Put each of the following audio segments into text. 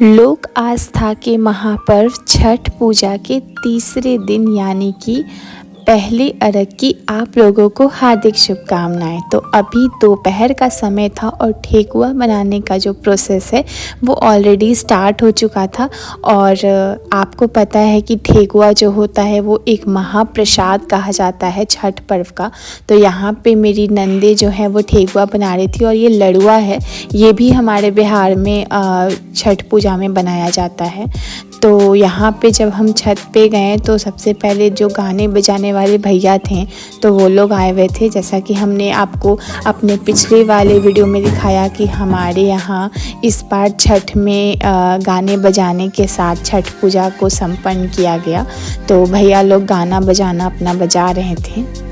लोक आस्था के महापर्व छठ पूजा के तीसरे दिन यानी कि पहली अरग की आप लोगों को हार्दिक शुभकामनाएं। तो अभी दोपहर का समय था और ठेकुआ बनाने का जो प्रोसेस है वो ऑलरेडी स्टार्ट हो चुका था। और आपको पता है कि ठेकुआ जो होता है वो एक महाप्रसाद कहा जाता है छठ पर्व का। तो यहाँ पे मेरी नंदे जो है वो ठेकुआ बना रही थी और ये लड़ुआ है, ये भी हमारे बिहार में छठ पूजा में बनाया जाता है। तो यहाँ पे जब हम छत पे गए तो सबसे पहले जो गाने बजाने वाले भैया थे तो वो लोग आए हुए थे। जैसा कि हमने आपको अपने पिछले वाले वीडियो में दिखाया कि हमारे यहाँ इस बार छठ में गाने बजाने के साथ छठ पूजा को संपन्न किया गया। तो भैया लोग गाना बजाना अपना बजा रहे थे।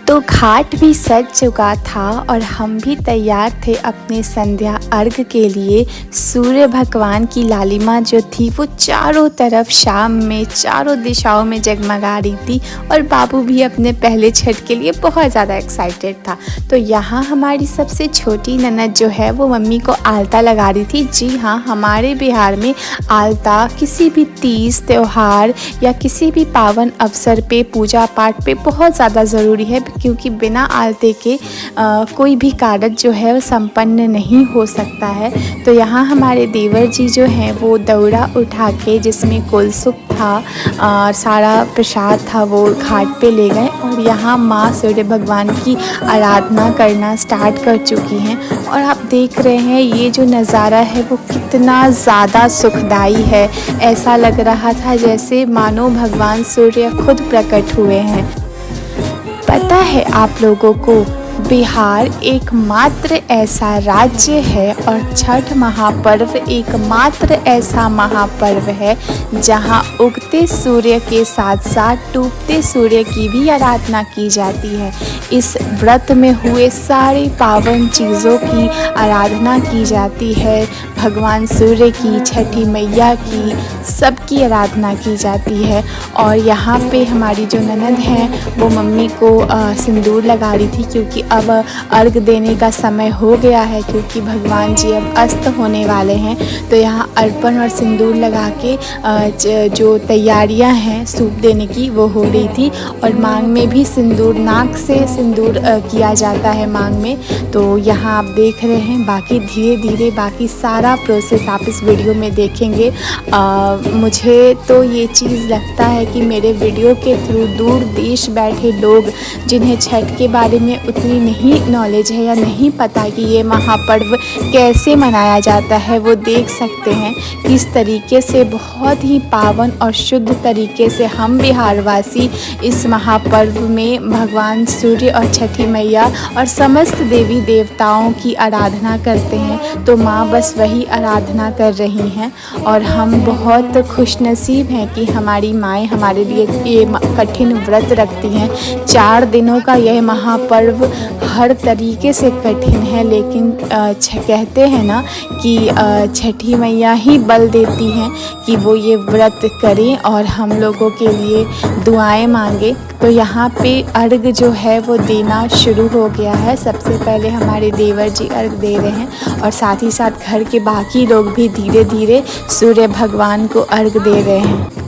तो घाट भी सज चुका था और हम भी तैयार थे अपने संध्या अर्घ के लिए। सूर्य भगवान की लालिमा जो थी वो चारों तरफ शाम में चारों दिशाओं में जगमगा रही थी और बाबू भी अपने पहले छठ के लिए बहुत ज़्यादा एक्साइटेड था। तो यहाँ हमारी सबसे छोटी ननद जो है वो मम्मी को आलता लगा रही थी। जी हाँ, हमारे बिहार में आलता किसी भी तीज त्यौहार या किसी भी पावन अवसर पे पूजा पाठ पे बहुत ज़्यादा ज़रूरी है, क्योंकि बिना आलते के कोई भी कार्य जो है वो संपन्न नहीं हो सकता है। तो यहाँ हमारे देवर जी जो हैं वो दौड़ा उठा के जिसमें कुलसुप था और सारा प्रसाद था वो घाट पे ले गए और यहाँ माँ सूर्य भगवान की आराधना करना स्टार्ट कर चुकी हैं। और आप देख रहे हैं ये जो नज़ारा है वो कितना ज़्यादा सुखदाई है। ऐसा लग रहा था जैसे मानो भगवान सूर्य खुद प्रकट हुए हैं। पता है आप लोगों को, बिहार एकमात्र ऐसा राज्य है और छठ महापर्व एकमात्र ऐसा महापर्व है जहां उगते सूर्य के साथ साथ डूबते सूर्य की भी आराधना की जाती है। इस व्रत में हुए सारे पावन चीज़ों की आराधना की जाती है। भगवान सूर्य की, छठी मैया की, सबकी आराधना की जाती है। और यहाँ पे हमारी जो ननद हैं वो मम्मी को सिंदूर लगा रही थी, क्योंकि अब अर्घ देने का समय हो गया है, क्योंकि भगवान जी अब अस्त होने वाले हैं। तो यहाँ अर्पण और सिंदूर लगा के जो तैयारियां हैं सूप देने की वो हो रही थी। और मांग में भी सिंदूर, नाक से सिंदूर किया जाता है मांग में। तो यहाँ आप देख रहे हैं, बाकी धीरे धीरे बाकी सारा प्रोसेस आप इस वीडियो में देखेंगे। मुझे तो ये चीज़ लगता है कि मेरे वीडियो के थ्रू दूर देश बैठे लोग जिन्हें छठ के बारे में उतनी नहीं नॉलेज है या नहीं पता कि ये महापर्व कैसे मनाया जाता है, वो देख सकते हैं किस तरीके से बहुत ही पावन और शुद्ध तरीके से हम बिहारवासी इस महापर्व में भगवान सूर्य और छठी मैया और समस्त देवी देवताओं की आराधना करते हैं। तो माँ बस वही आराधना कर रही हैं और हम बहुत खुशनसीब हैं कि हमारी माएँ हमारे लिए ये कठिन व्रत रखती हैं। 4 दिनों का यह महापर्व हर तरीके से कठिन है, लेकिन कहते हैं ना कि छठी मैया ही बल देती हैं कि वो ये व्रत करें और हम लोगों के लिए दुआएं मांगे। तो यहाँ पे अर्घ जो है वो देना शुरू हो गया है। सबसे पहले हमारे देवर जी अर्घ दे रहे हैं और साथ ही साथ घर के बाकी लोग भी धीरे धीरे सूर्य भगवान को अर्घ दे रहे हैं।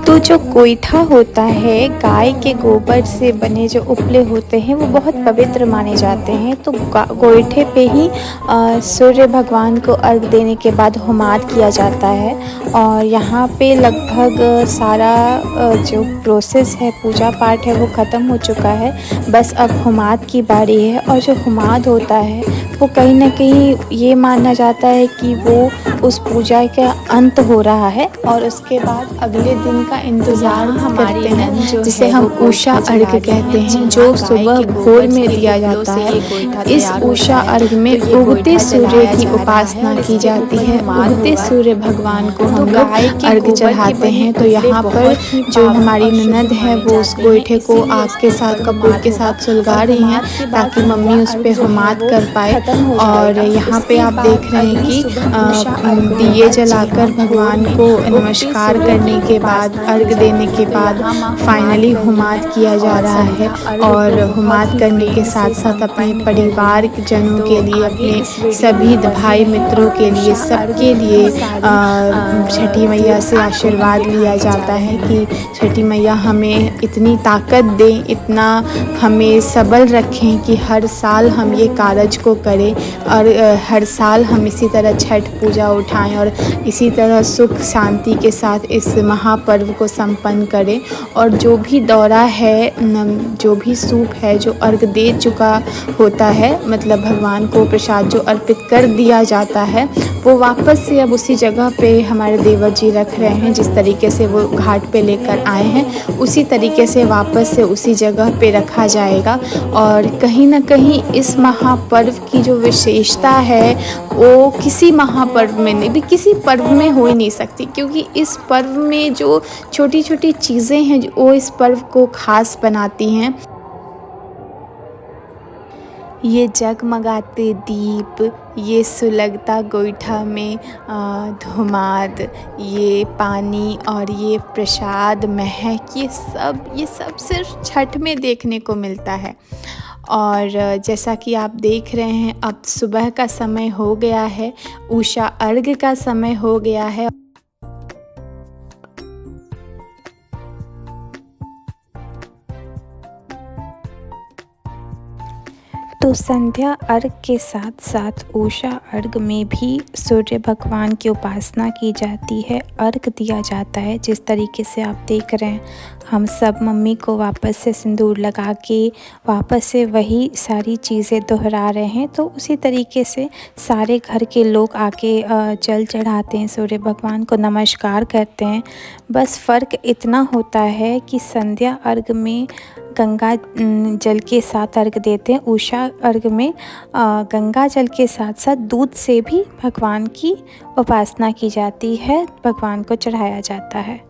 तो जो गोईठा होता है, गाय के गोबर से बने जो उपले होते हैं वो बहुत पवित्र माने जाते हैं। तो गोईठे पे ही सूर्य भगवान को अर्घ देने के बाद होमाद किया जाता है। और यहाँ पे लगभग सारा जो प्रोसेस है, पूजा पाठ है, वो ख़त्म हो चुका है। बस अब होमाद की बारी है। और जो होमाद होता है वो कहीं ना कहीं ये माना जाता है कि वो उस पूजा का अंत हो रहा है और उसके बाद अगले दिन का इंतज़ार करते हैं, जिसे हम उषा अर्घ कहते हैं, जो सुबह भोर में दिया जाता है। इस उषा अर्घ में उगते सूर्य की उपासना की जाती है। उगते सूर्य भगवान को हम लोग अर्घ चढ़ाते हैं। तो यहाँ पर जो हमारी ननद है वो उस गोईठे को आग के साथ, कपूर के साथ सुलगा रही हैं ताकि मम्मी उस पर होमाद कर पाए। और यहाँ पे आप देख रहे हैं कि दिए जलाकर भगवान को नमस्कार करने के बाद, अर्घ देने के बाद फाइनली हुमाद किया जा रहा है। और हुमाद करने के साथ साथ अपने परिवार के जनों के लिए, अपने सभी भाई मित्रों के लिए, सबके लिए छठी मैया से आशीर्वाद लिया जाता है कि छठी मैया हमें इतनी ताकत दें, इतना हमें सबल रखें कि हर साल हम ये कारज को करें और हर साल हम इसी तरह छठ पूजा उठाएं और इसी तरह सुख शांति के साथ इस महापर्व को संपन्न करें। और जो भी दौरा है, जो भी सूप है जो अर्घ दे चुका होता है, मतलब भगवान को प्रसाद जो अर्पित कर दिया जाता है, वो वापस से अब उसी जगह पे हमारे देवर जी रख रहे हैं। जिस तरीके से वो घाट पे लेकर आए हैं उसी तरीके से वापस से उसी जगह पे रखा जाएगा। और कहीं ना कहीं इस महापर्व की जो विशेषता है वो किसी महापर्व में नहीं भी, किसी पर्व में हो ही नहीं सकती, क्योंकि इस पर्व में जो छोटी छोटी चीज़ें हैं वो इस पर्व को ख़ास बनाती हैं। ये जगमगाते दीप, ये सुलगता गोईठा में धुमाद, ये पानी और ये प्रसाद महक, ये सब सिर्फ छठ में देखने को मिलता है। और जैसा कि आप देख रहे हैं अब सुबह का समय हो गया है, उषा अर्घ का समय हो गया है। तो संध्या अर्घ के साथ साथ उषा अर्घ में भी सूर्य भगवान की उपासना की जाती है, अर्घ दिया जाता है। जिस तरीके से आप देख रहे हैं हम सब मम्मी को वापस से सिंदूर लगा के वापस से वही सारी चीज़ें दोहरा रहे हैं। तो उसी तरीके से सारे घर के लोग आके जल चढ़ाते हैं, सूर्य भगवान को नमस्कार करते हैं। बस फ़र्क इतना होता है कि संध्या अर्घ में गंगा जल के साथ अर्घ देते हैं, उषा अर्घ में गंगा जल के साथ साथ दूध से भी भगवान की उपासना की जाती है, भगवान को चढ़ाया जाता है।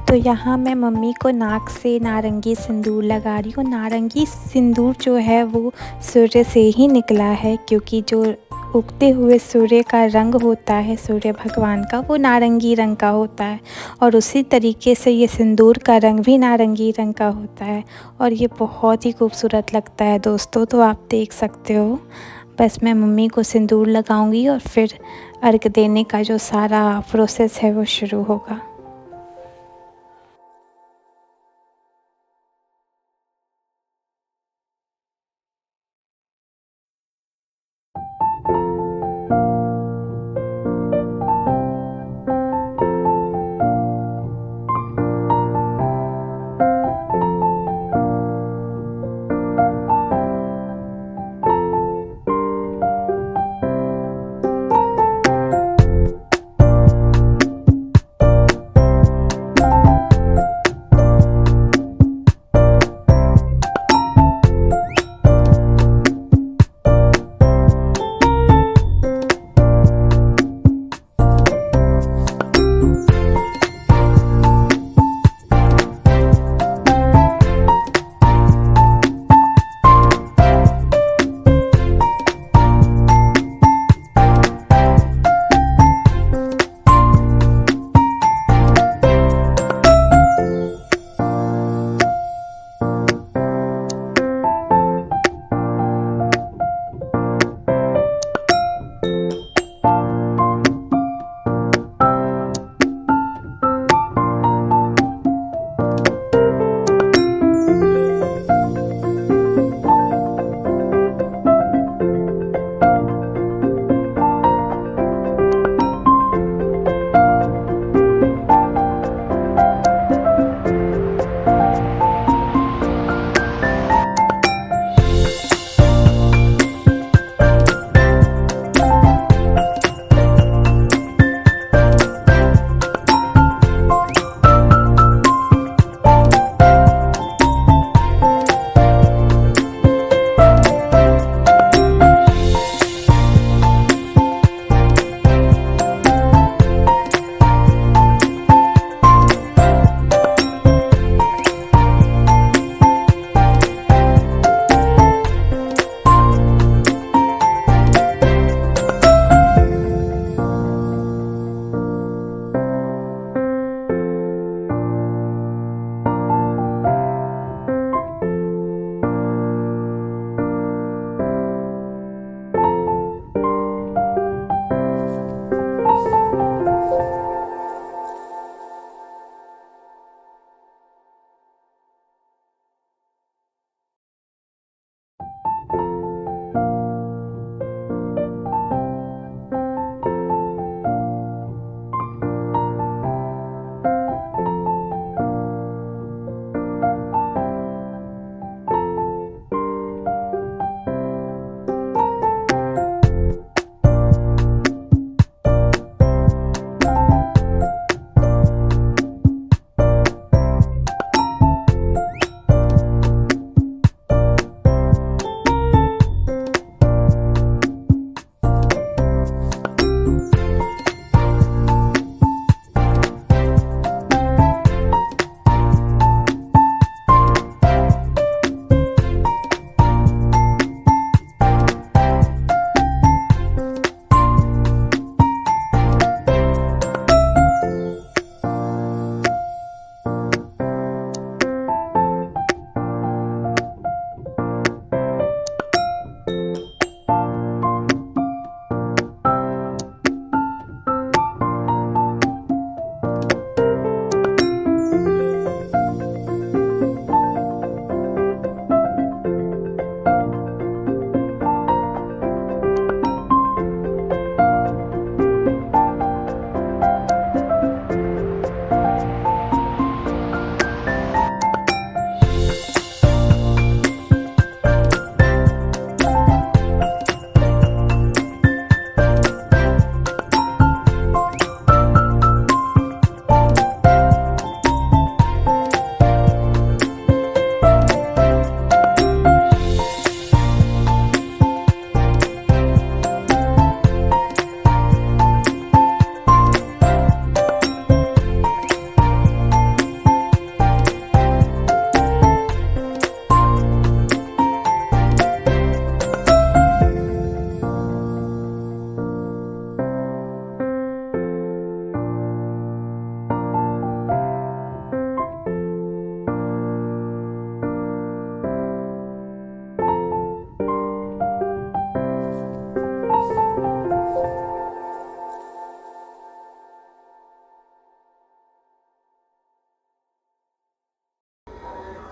तो यहाँ मैं मम्मी को नाक से नारंगी सिंदूर लगा रही हूँ। नारंगी सिंदूर जो है वो सूर्य से ही निकला है, क्योंकि जो उगते हुए सूर्य का रंग होता है सूर्य भगवान का, वो नारंगी रंग का होता है। और उसी तरीके से ये सिंदूर का रंग भी नारंगी रंग का होता है और ये बहुत ही खूबसूरत लगता है दोस्तों। तो आप देख सकते हो, बस मैं मम्मी को सिंदूर लगाऊंगी और फिर अर्घ देने का जो सारा प्रोसेस है वो शुरू होगा।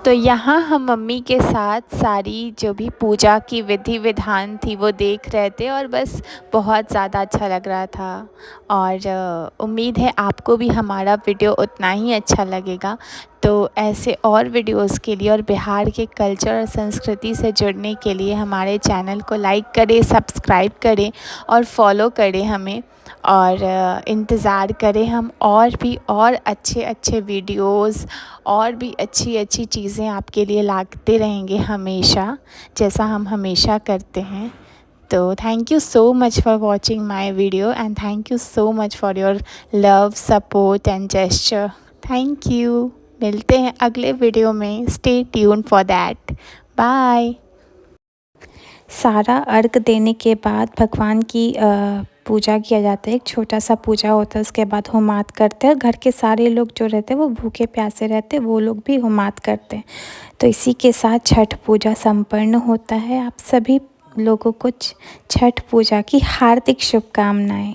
तो यहाँ हम मम्मी के साथ सारी जो भी पूजा की विधि विधान थी वो देख रहे थे और बस बहुत ज़्यादा अच्छा लग रहा था। और उम्मीद है आपको भी हमारा वीडियो उतना ही अच्छा लगेगा। तो ऐसे और वीडियोस के लिए और बिहार के कल्चर और संस्कृति से जुड़ने के लिए हमारे चैनल को लाइक करें, सब्सक्राइब करें और फॉलो करें हमें। और इंतज़ार करें हम और भी और अच्छे अच्छे वीडियोस और भी अच्छी अच्छी चीज़ें आपके लिए लाते रहेंगे हमेशा, जैसा हम हमेशा करते हैं। तो thank you so much for watching my video and thank you so much for your love, support and gesture. Thank you. मिलते हैं अगले वीडियो में। Stay tune for that. Bye. सारा अर्घ देने के बाद भगवान की पूजा किया जाता है। एक छोटा सा पूजा होता है, उसके बाद होमात करते हैं। घर के सारे लोग जो रहते हैं वो भूखे प्यासे रहते हैं, वो लोग भी होमात करते हैं। तो इसी के साथ छठ पूजा संपन्न होता है। आप सभी लोगों को छठ पूजा की हार्दिक शुभकामनाएं।